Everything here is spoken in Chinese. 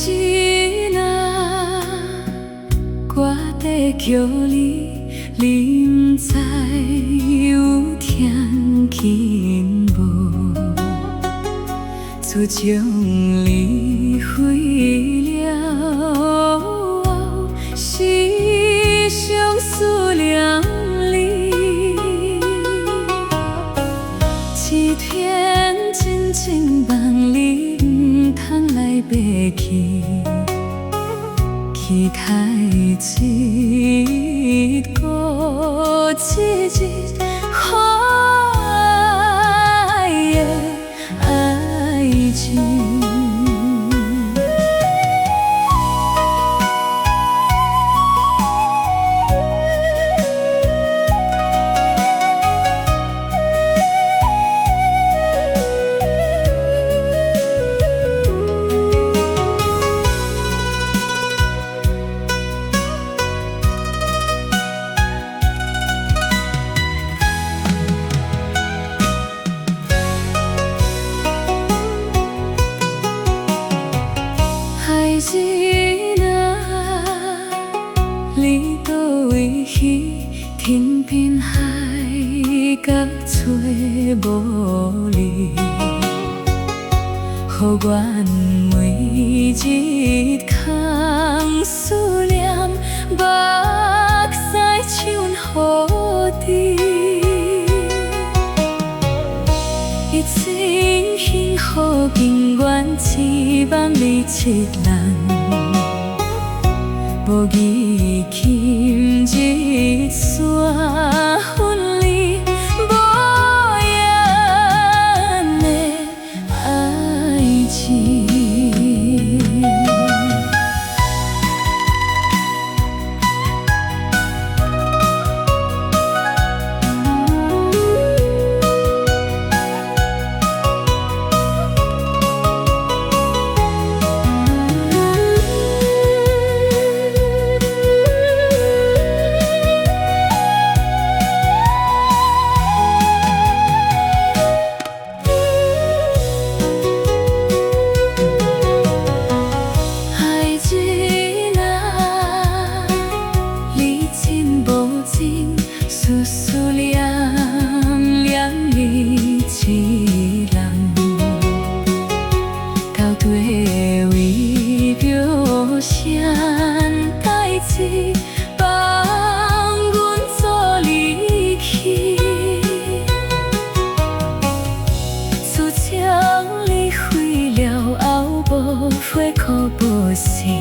子啊，我在叫你，你不知有听见无？自从你飞了后，时常思念你。一天真正梦你不通来爬去，期待一个一日可爱的爱情。孩子啊，你倒位去？天边海角找无你，予阮每日空思念，目屎唱雨滴。一生幸福，永远只望你一人。无义轻日山分离，无言的爱情。思念念你一人，到底为着啥代志，放阮做离去？自从你飞了后，无花可无剩。